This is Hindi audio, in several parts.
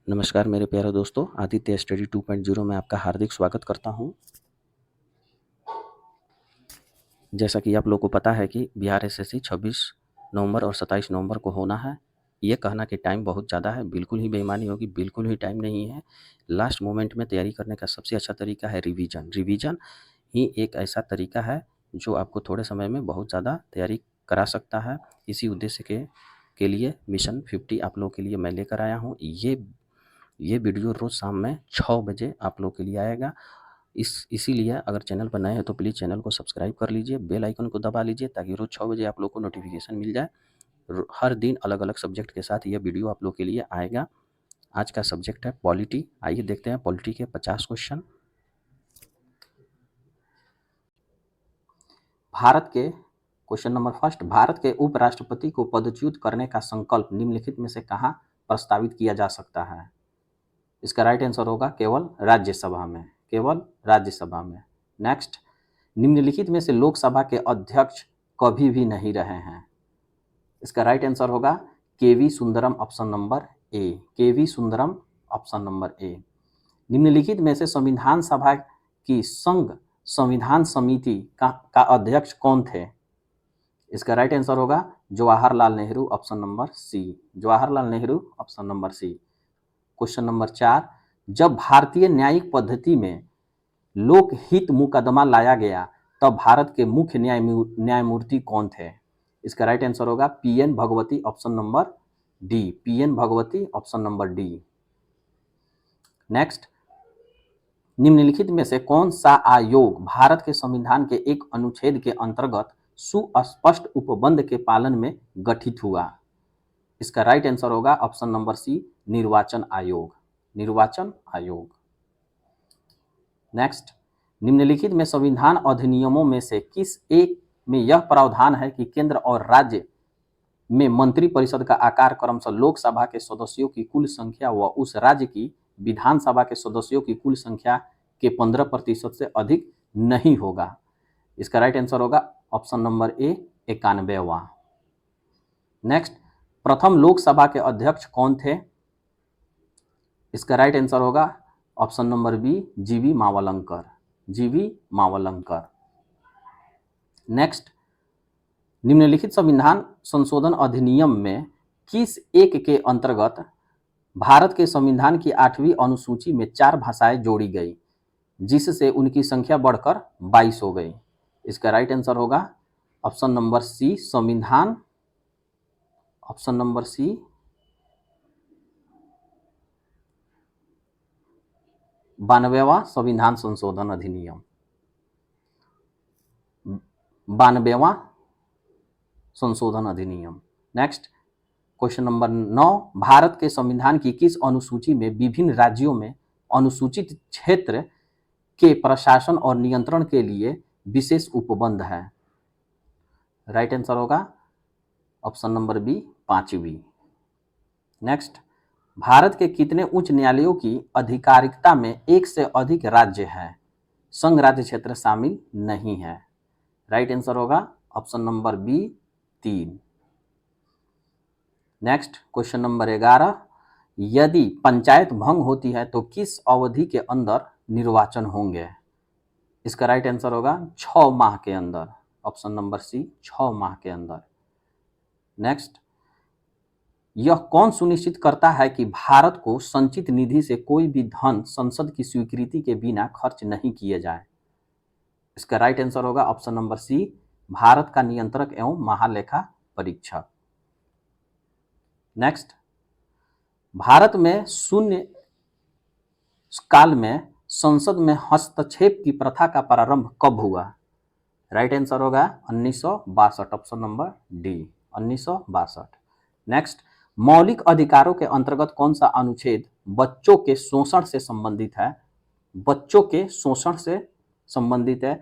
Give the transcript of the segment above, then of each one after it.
नमस्कार मेरे प्यारे दोस्तों, आदित्य स्टडी 2.0 में आपका हार्दिक स्वागत करता हूं। जैसा कि आप लोग को पता है कि बिहार एसएससी 26 नवंबर और 27 नवंबर को होना है। ये कहना कि टाइम बहुत ज़्यादा है, बिल्कुल ही बेईमानी होगी, बिल्कुल ही टाइम नहीं है। लास्ट मोमेंट में तैयारी करने का सबसे अच्छा तरीका है रिवीजन। रिवीजन ही एक ऐसा तरीका है जो आपको थोड़े समय में बहुत ज़्यादा तैयारी करा सकता है। इसी उद्देश्य के लिए मिशन 50 आप लोगों के लिए मैं लेकर आया हूँ। ये वीडियो रोज़ शाम में 6 बजे आप लोग के लिए आएगा। इसीलिए अगर चैनल पर नए हैं तो प्लीज़ चैनल को सब्सक्राइब कर लीजिए, बेल आइकन को दबा लीजिए ताकि रोज़ 6 बजे आप लोग को नोटिफिकेशन मिल जाए। हर दिन अलग अलग सब्जेक्ट के साथ यह वीडियो आप लोग के लिए आएगा। आज का सब्जेक्ट है पॉलिटी। आइए देखते हैं पॉलिटी के 50 क्वेश्चन। भारत के क्वेश्चन नंबर फर्स्ट, भारत के उपराष्ट्रपति को पदच्युत करने का संकल्प निम्नलिखित में से कहाँ प्रस्तावित किया जा सकता है? इसका राइट आंसर होगा केवल राज्यसभा में, केवल राज्यसभा में। नेक्स्ट, निम्नलिखित में से लोकसभा के अध्यक्ष कभी भी नहीं रहे हैं। इसका राइट आंसर होगा K V Sundaram, option number A, K V Sundaram, option number A. निम्नलिखित में से संविधान सभा की संघ संविधान समिति का अध्यक्ष कौन थे? इसका राइट आंसर होगा Jawaharlal Nehru, option number C, Jawaharlal Nehru, option number C. Question number 4, जब भारतीय न्यायिक पद्धति में लोकहित मुकदमा लाया गया तब भारत के मुख्य न्यायमूर्ति कौन थे? इसका राइट आंसर होगा PN Bhagwati, option number D, PN Bhagwati, option number D. Next, निम्नलिखित में से कौन सा आयोग भारत के संविधान के एक अनुच्छेद के अंतर्गत सुस्पष्ट उपबंध के पालन में गठित हुआ? इसका राइट आंसर होगा ऑप्शन नंबर सी, निर्वाचन आयोग, निर्वाचन आयोग। नेक्स्ट, निम्नलिखित में संविधान अधिनियमों में से किस एक में यह प्रावधान है कि केंद्र और राज्य में मंत्रिपरिषद का आकार क्रमशः लोकसभा के सदस्यों की कुल संख्या व उस राज्य की विधानसभा के सदस्यों की कुल संख्या के 15% से अधिक नहीं होगा? इसका राइट आंसर होगा ऑप्शन नंबर ए, 91वां। नेक्स्ट, प्रथम लोकसभा के अध्यक्ष कौन थे? इसका राइट आंसर होगा ऑप्शन नंबर बी, जीवी मावलंकर, जीवी मावलंकर। नेक्स्ट, निम्नलिखित संविधान संशोधन अधिनियम में किस एक के अंतर्गत भारत के संविधान की 8वीं अनुसूची में 4 भाषाएं जोड़ी गई जिससे उनकी संख्या बढ़कर 22 हो गई? इसका राइट आंसर होगा ऑप्शन नंबर सी, संविधान, ऑप्शन नंबर सी, 92वां संविधान संशोधन अधिनियम, 92वां संशोधन अधिनियम। नेक्स्ट, क्वेश्चन नंबर 9, भारत के संविधान की किस अनुसूची में विभिन्न राज्यों में अनुसूचित क्षेत्र के प्रशासन और नियंत्रण के लिए विशेष उपबंध है? राइट आंसर होगा ऑप्शन नंबर बी, 5वीं। नेक्स्ट, भारत के कितने उच्च न्यायालयों की आधिकारिकता में एक से अधिक राज्य हैं? संघ राज्य क्षेत्र शामिल नहीं है। राइट आंसर होगा option number B, 3। Next, question number 11, यदि पंचायत भंग होती है तो किस अवधि के अंदर निर्वाचन होंगे? इसका राइट आंसर होगा 6 माह के अंदर, ऑप्शन नंबर सी, 6 माह के अंदर। नेक्स्ट, यह कौन सुनिश्चित करता है कि भारत को संचित निधि से कोई भी धन संसद की स्वीकृति के बिना खर्च नहीं किए जाए? इसका राइट आंसर होगा ऑप्शन नंबर सी, भारत का नियंत्रक एवं महालेखा परीक्षक। नेक्स्ट, भारत में शून्य काल में संसद में हस्तक्षेप की प्रथा का प्रारंभ कब हुआ? राइट आंसर होगा 1962, ऑप्शन नंबर डी, 1962। नेक्स्ट, मौलिक अधिकारों के अंतर्गत कौन सा अनुच्छेद बच्चों के शोषण से संबंधित है? बच्चों के शोषण से संबंधित है।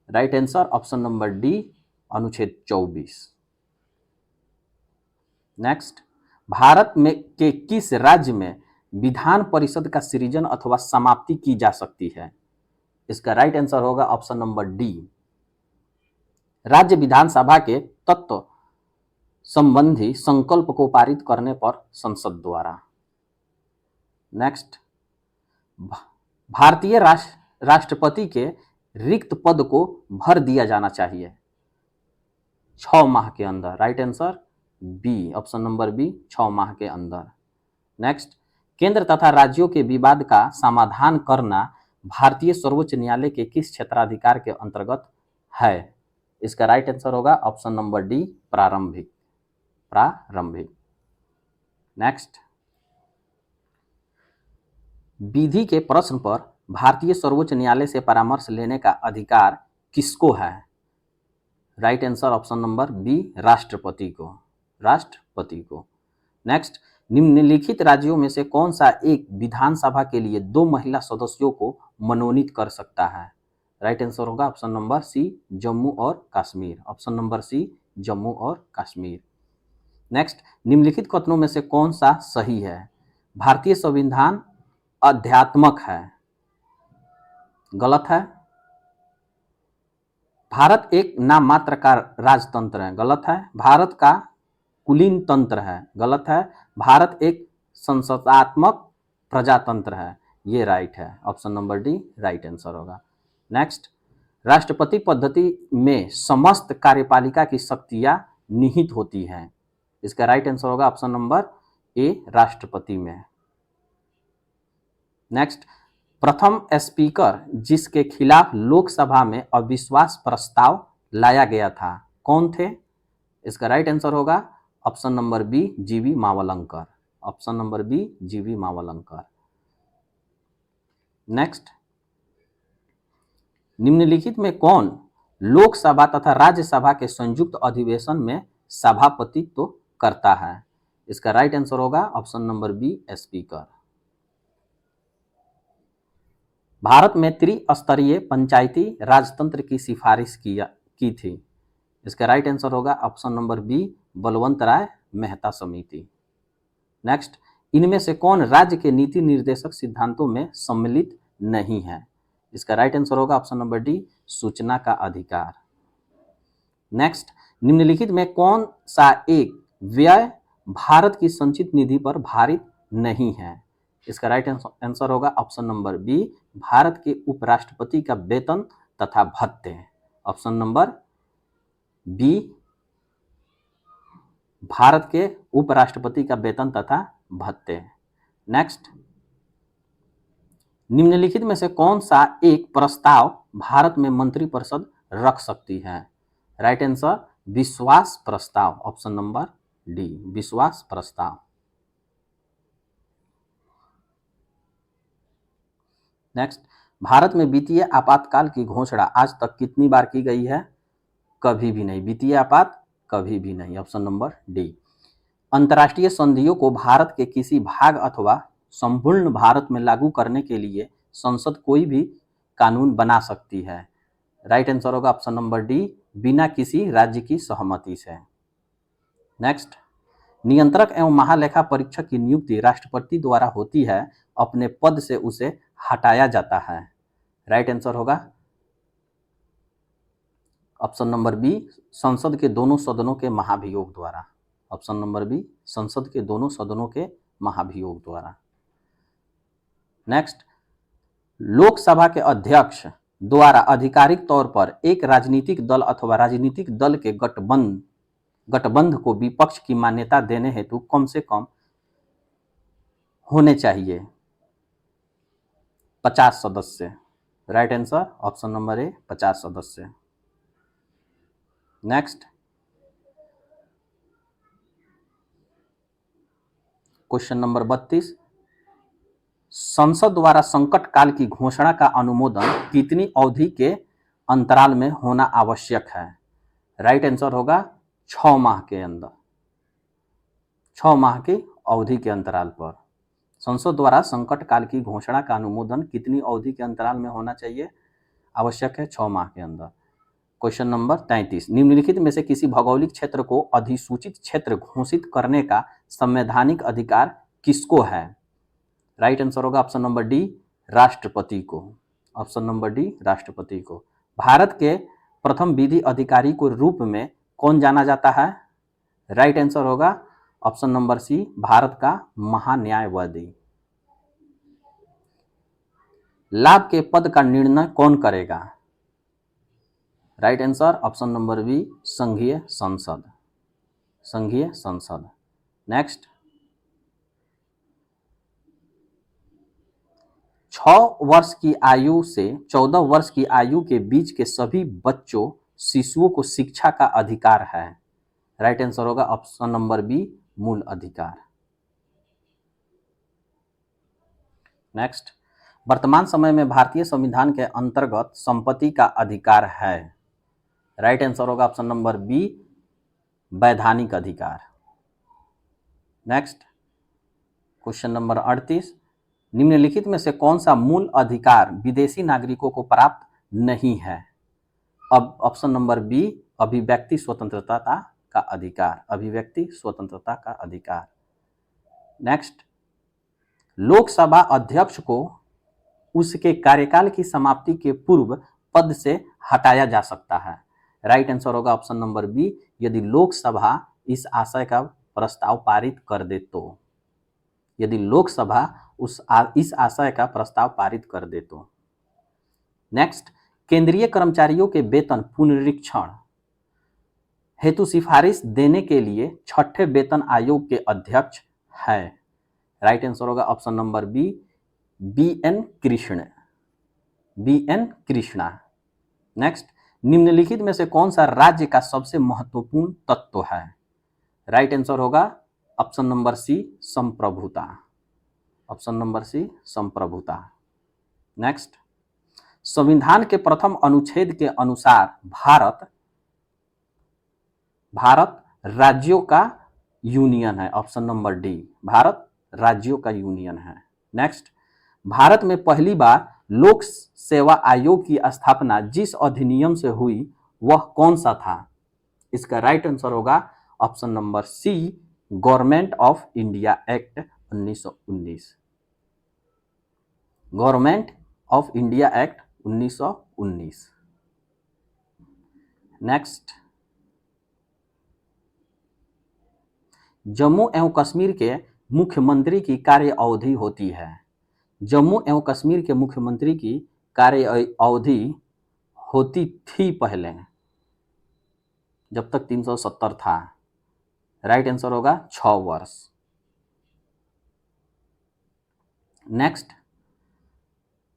Right answer option number D, अनुच्छेद 24। नेक्स्ट, भारत में के किस राज्य में विधान परिषद का सृजन अथवा समाप्ति की जा सकती है? इसका राइट आंसर होगा ऑप्शन नंबर डी, राज्य विधानसभा के तत्व संबंधी संकल्प को पारित करने पर संसद द्वारा। नेक्स्ट, भारतीय राष्ट्रपति के रिक्त पद को भर दिया जाना चाहिए 6 माह के अंदर। Right answer B, option number B, 6 माह के अंदर। नेक्स्ट, केंद्र तथा राज्यों के विवाद का समाधान करना भारतीय सर्वोच्च न्यायालय के किस क्षेत्राधिकार के अंतर्गत है? इसका राइट आंसर होगा ऑप्शन नंबर डी, प्रारंभिक। नेक्स्ट, विधि के प्रश्न पर भारतीय सर्वोच्च न्यायालय से परामर्श लेने का अधिकार किसको है? Right answer option number B, राष्ट्रपति को। नेक्स्ट, निम्नलिखित राज्यों में से कौन सा एक विधानसभा के लिए 2 महिला सदस्यों को मनोनीत कर सकता है? राइट आंसर होगा ऑप्शन नंबर सी, जम्मू और Kashmir. Option number C, Jammu और कश्मीर। नेक्स्ट, निम्नलिखित कथनों में से कौन सा सही है? भारतीय संविधान अध्यात्मक है। गलत है। भारत एक नाम मात्र का राजतंत्र है। गलत है। भारत का कुलीन तंत्र है। गलत है। भारत एक संसदात्मक प्रजातंत्र है। ये राइट है। Option number D right answer होगा। नेक्स्ट, राष्ट्रपति पद्धति में समस्त कार्यपालिका की शक्तियां निहित होती हैं। इसका राइट आंसर होगा ऑप्शन नंबर ए, राष्ट्रपति में। नेक्स्ट, प्रथम स्पीकर जिसके खिलाफ लोकसभा में अविश्वास प्रस्ताव लाया गया था, कौन थे? इसका राइट आंसर होगा ऑप्शन नंबर बी, जीवी मावलंकर। ऑप्शन नंबर बी, जीवी मावलंकर। नेक्स्ट, निम्नलिखित में कौन लोकसभा तथा राज्यसभा के संयुक्त अधिवेशन में सभापतित्व करता है? इसका राइट आंसर होगा ऑप्शन नंबर बी, स्पीकर। भारत में त्रिस्तरीय पंचायती राजतंत्र की सिफारिश की थी। इसका राइट आंसर होगा option number B, Balwant Rai Mehta समिति। नेक्स्ट, इनमें से कौन राज्य के नीति निर्देशक सिद्धांतों में सम्मिलित नहीं है? इसका राइट आंसर होगा ऑप्शन नंबर डी, सूचना का अधिकार। नेक्स्ट, निम्नलिखित में कौन सा एक व्यय भारत की संचित निधि पर भारित नहीं है? इसका राइट आंसर होगा ऑप्शन नंबर बी, भारत के उपराष्ट्रपति का वेतन तथा भत्ते। ऑप्शन नंबर बी, भारत के उपराष्ट्रपति का वेतन तथा भत्ते। नेक्स्ट, निम्नलिखित में से कौन सा एक प्रस्ताव भारत में मंत्रिपरिषद रख सकती है? राइट आंसर विश्वास प्रस्ताव। ऑप्शन नंबर डी, विश्वास प्रस्ताव। नेक्स्ट, भारत में वित्तीय आपातकाल की घोषणा आज तक कितनी बार की गई है? कभी भी नहीं। वित्तीय आपात कभी भी नहीं। Option number D. अंतर्राष्ट्रीय संधियों को भारत के किसी भाग अथवा संपूर्ण भारत में लागू करने के लिए संसद कोई भी कानून बना सकती है। राइट आंसर होगा ऑप्शन नंबर डी, बिना किसी राज्य की सहमति से। नेक्स्ट, नियंत्रक एवं महालेखा परीक्षक की नियुक्ति राष्ट्रपति द्वारा होती है, अपने पद से उसे हटाया जाता है। राइट आंसर होगा ऑप्शन नंबर बी, संसद के दोनों सदनों के महाभियोग द्वारा। ऑप्शन नंबर बी, संसद के दोनों सदनों के महाभियोग द्वारा। नेक्स्ट, लोकसभा के अध्यक्ष द्वारा आधिकारिक तौर पर एक राजनीतिक दल अथवा राजनीतिक दल के गठबंध को विपक्ष की मान्यता देने हेतु कम से कम होने चाहिए 50 सदस्य। राइट आंसर ऑप्शन नंबर ए, 50 सदस्य। नेक्स्ट, क्वेश्चन नंबर 32, संसद द्वारा संकट काल की घोषणा का अनुमोदन कितनी अवधि के अंतराल में होना आवश्यक है? राइट आंसर होगा 6 माह के अंदर। 6 माह की अवधि के अंतराल पर संसद द्वारा संकट काल की घोषणा का अनुमोदन कितनी अवधि के अंतराल में होना चाहिए? आवश्यक है 6 माह के अंदर। क्वेश्चन नंबर 33, निम्नलिखित में से किसी भौगोलिक क्षेत्र को अधिसूचित क्षेत्र घोषित करने का संवैधानिक अधिकार किसको है? राइट आंसर होगा ऑप्शन नंबर डी, राष्ट्रपति को। ऑप्शन नंबर डी, राष्ट्रपति को। भारत के प्रथम विधि अधिकारी के रूप में कौन जाना जाता है? राइट आंसर होगा ऑप्शन नंबर सी, भारत का महान्यायवादी। लाभ के पद का निर्णय कौन करेगा? Right answer option number B, संघीय संसद। संघीय संसद। नेक्स्ट, 6 वर्ष की आयु से 14 वर्ष की आयु के बीच के सभी बच्चों शिशुओं को शिक्षा का अधिकार है। राइट आंसर होगा ऑप्शन नंबर बी, मूल अधिकार। नेक्स्ट, वर्तमान समय में भारतीय संविधान के अंतर्गत संपत्ति का अधिकार है। राइट आंसर होगा ऑप्शन नंबर बी, वैधानिक अधिकार। नेक्स्ट, क्वेश्चन नंबर 38, निम्नलिखित में से कौन सा मूल अधिकार विदेशी नागरिकों को प्राप्त नहीं है? अब ऑप्शन नंबर बी, अभिव्यक्ति स्वतंत्रता का अधिकार। अभिव्यक्ति स्वतंत्रता का अधिकार। नेक्स्ट, लोकसभा अध्यक्ष को उसके कार्यकाल की समाप्ति के पूर्व पद से हटाया जा सकता है। राइट आंसर होगा ऑप्शन नंबर बी, यदि लोकसभा इस आशय का प्रस्ताव पारित कर दे तो। यदि लोकसभा इस आशय का प्रस्ताव पारित कर दे तो। नेक्स्ट, केंद्रीय कर्मचारियों के वेतन पुनरीक्षण हेतु सिफारिश देने के लिए 6ठे वेतन आयोग के अध्यक्ष है। राइट आंसर होगा option number B, B N. Krishna. Next, निम्नलिखित में से कौन सा राज्य का सबसे महत्वपूर्ण तत्व है? राइट आंसर होगा ऑप्शन नंबर सी, संप्रभुता। ऑप्शन नंबर सी, संप्रभुता। नेक्स्ट, संविधान के प्रथम अनुच्छेद के अनुसार भारत राज्यों का यूनियन है। ऑप्शन नंबर डी, भारत राज्यों का यूनियन है। नेक्स्ट, भारत में पहली बार लोक सेवा आयोग की स्थापना जिस अधिनियम से हुई वह कौन सा था? इसका राइट आंसर होगा option number C, Government of India Act 1919। Government of India Act 1919। Next, Jammu एवं कश्मीर के मुख्यमंत्री की कार्य अवधि होती है। जम्मू एवं कश्मीर के मुख्यमंत्री की कार्य अवधि होती थी पहले, जब तक 370 था। राइट आंसर होगा 6 वर्ष। नेक्स्ट,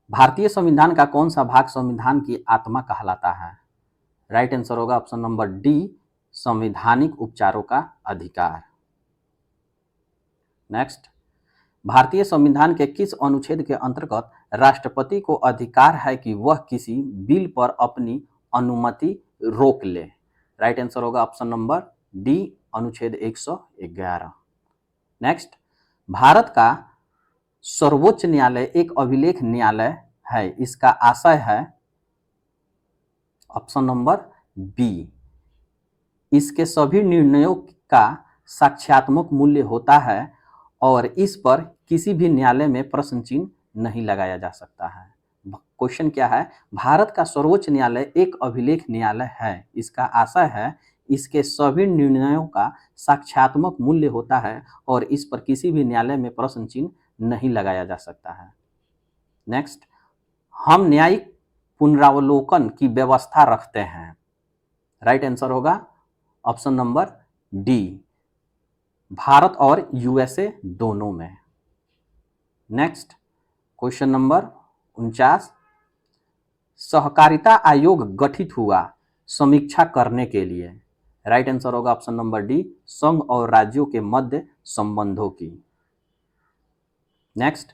भारतीय संविधान का कौन सा भाग संविधान की आत्मा कहलाता है? राइट आंसर होगा ऑप्शन नंबर डी, संवैधानिक उपचारों का अधिकार। नेक्स्ट, भारतीय संविधान के किस अनुच्छेद के अंतर्गत राष्ट्रपति को अधिकार है कि वह किसी बिल पर अपनी अनुमति रोक ले? राइट आंसर होगा ऑप्शन नंबर डी, अनुच्छेद 111। नेक्स्ट, भारत का सर्वोच्च न्यायालय एक अभिलेख न्यायालय है, इसका आशय है? ऑप्शन नंबर बी, इसके सभी निर्णयों का साक्ष्यात्मक मूल्य होता है और इस पर किसी भी न्यायालय में प्रश्न चिन्ह नहीं लगाया जा सकता है। क्वेश्चन क्या है? भारत का सर्वोच्च न्यायालय एक अभिलेख न्यायालय है, इसका आशय है इसके सभी निर्णयों का साक्ष्यात्मक मूल्य होता है और इस पर किसी भी न्यायालय में प्रश्न चिन्ह नहीं लगाया जा सकता है। नेक्स्ट, हम न्यायिक पुनरावलोकन की व्यवस्था रखते हैं। राइट आंसर होगा ऑप्शन नंबर डी, भारत और यूएसए दोनों में। नेक्स्ट, क्वेश्चन नंबर 49, सहकारिता आयोग गठित हुआ समीक्षा करने के लिए। राइट आंसर होगा ऑप्शन नंबर डी, संघ और राज्यों के मध्य संबंधों की। नेक्स्ट,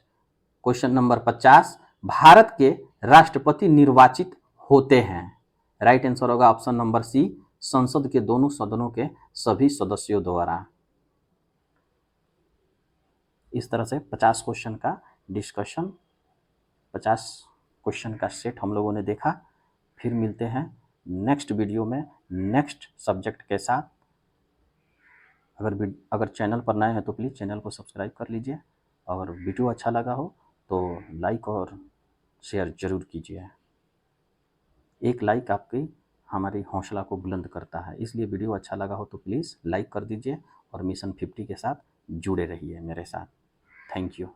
क्वेश्चन नंबर 50, भारत के राष्ट्रपति निर्वाचित होते हैं। राइट आंसर होगा ऑप्शन नंबर सी, संसद के दोनों सदनों के सभी सदस्यों द्वारा। इस तरह से 50 क्वेश्चन का डिस्कशन, 50 क्वेश्चन का सेट हम लोगों ने देखा। फिर मिलते हैं नेक्स्ट वीडियो में नेक्स्ट सब्जेक्ट के साथ। अगर चैनल पर नए हैं तो प्लीज़ चैनल को सब्सक्राइब कर लीजिए और वीडियो अच्छा लगा हो तो लाइक और शेयर ज़रूर कीजिए। एक लाइक आपकी हमारी हौसला को बुलंद करता है, इसलिए वीडियो अच्छा लगा हो तो प्लीज़ लाइक कर दीजिए और मिशन 50 के साथ जुड़े रहिए मेरे साथ। Thank you.